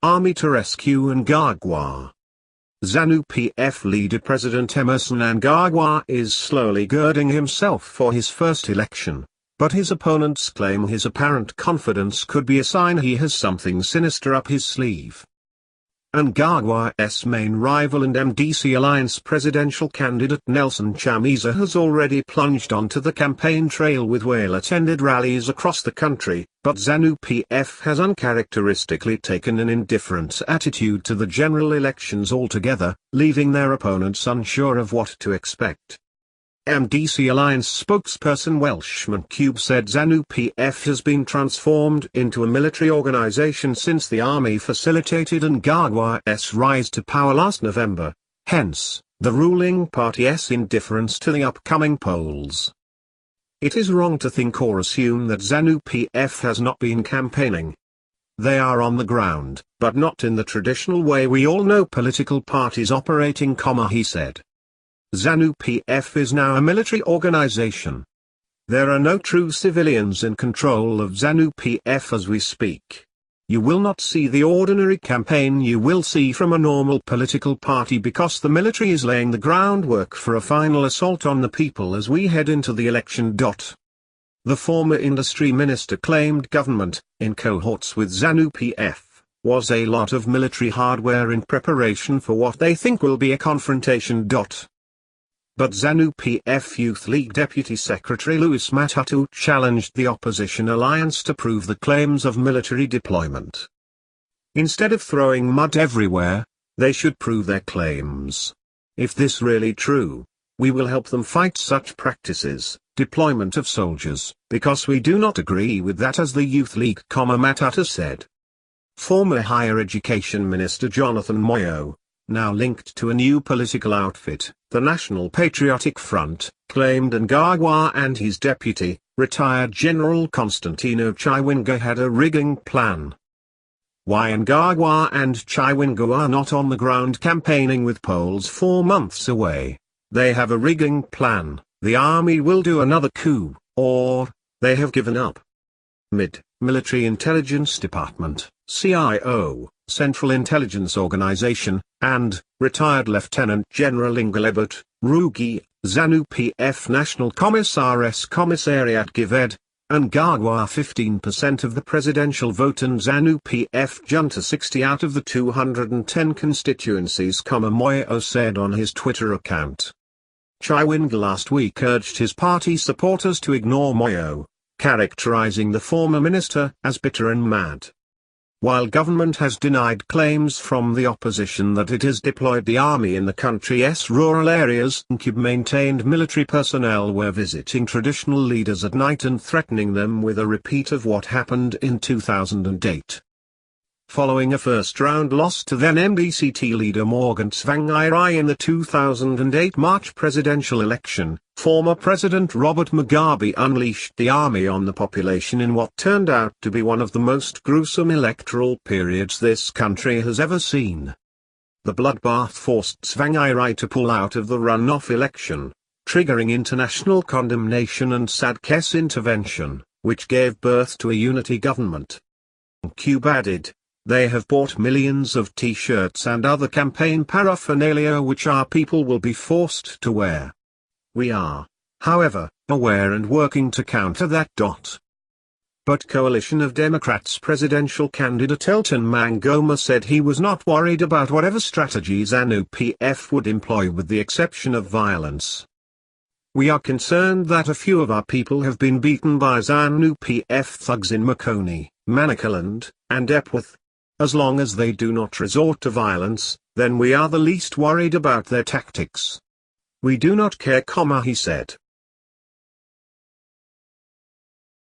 Army to rescue Mnangagwa. ZANU PF leader President Emmerson Mnangagwa is slowly girding himself for his first election, but his opponents claim his apparent confidence could be a sign he has something sinister up his sleeve. Mnangagwa's main rival and MDC Alliance presidential candidate Nelson Chamisa has already plunged onto the campaign trail with well-attended rallies across the country, but ZANU PF has uncharacteristically taken an indifferent attitude to the general elections altogether, leaving their opponents unsure of what to expect. MDC Alliance spokesperson Welshman Cube said ZANU PF has been transformed into a military organization since the army facilitated Mnangagwa's rise to power last November, hence, the ruling party's indifference to the upcoming polls. It is wrong to think or assume that ZANU PF has not been campaigning. They are on the ground, but not in the traditional way we all know political parties operating, he said. ZANU PF is now a military organization. There are no true civilians in control of ZANU PF as we speak. You will not see the ordinary campaign you will see from a normal political party because the military is laying the groundwork for a final assault on the people as we head into the election. The former industry minister claimed government, in cohorts with ZANU PF, was a lot of military hardware in preparation for what they think will be a confrontation. But ZANU PF Youth League Deputy Secretary Louis Matatu challenged the opposition alliance to prove the claims of military deployment. Instead of throwing mud everywhere, they should prove their claims. If this really true, we will help them fight such practices, deployment of soldiers, because we do not agree with that, as the Youth League, Matatu said. Former Higher Education Minister Jonathan Moyo, now linked to a new political outfit, the National Patriotic Front, claimed Mnangagwa and his deputy, retired General Constantino Chiwenga, had a rigging plan. Why Mnangagwa and Chiwenga are not on the ground campaigning with polls 4 months away? They have a rigging plan. The army will do another coup, or they have given up. Military Intelligence Department, CIO, Central Intelligence Organization, and retired Lieutenant General Ngalebut Rugi, ZANU PF National Commissariat Gived, Mnangagwa 15% of the presidential vote and ZANU PF junta 60 out of the 210 constituencies, Moyo said on his Twitter account. Chiwenga last week urged his party supporters to ignore Moyo, characterizing the former minister as bitter and mad. While government has denied claims from the opposition that it has deployed the army in the country's rural areas, Cube maintained military personnel were visiting traditional leaders at night and threatening them with a repeat of what happened in 2008. Following a first-round loss to then MDCT leader Morgan Tsvangirai in the 2008 March presidential election, former President Robert Mugabe unleashed the army on the population in what turned out to be one of the most gruesome electoral periods this country has ever seen. The bloodbath forced Tsvangirai to pull out of the runoff election, triggering international condemnation and SADC's intervention, which gave birth to a unity government. Cube added, "They have bought millions of t-shirts and other campaign paraphernalia which our people will be forced to wear. We are, however, aware and working to counter that. But Coalition of Democrats presidential candidate Elton Mangoma said he was not worried about whatever strategies ZANU PF would employ with the exception of violence. We are concerned that a few of our people have been beaten by ZANU PF thugs in Makoni, Manicaland, and Epworth. As long as they do not resort to violence, then we are the least worried about their tactics. We do not care, he said.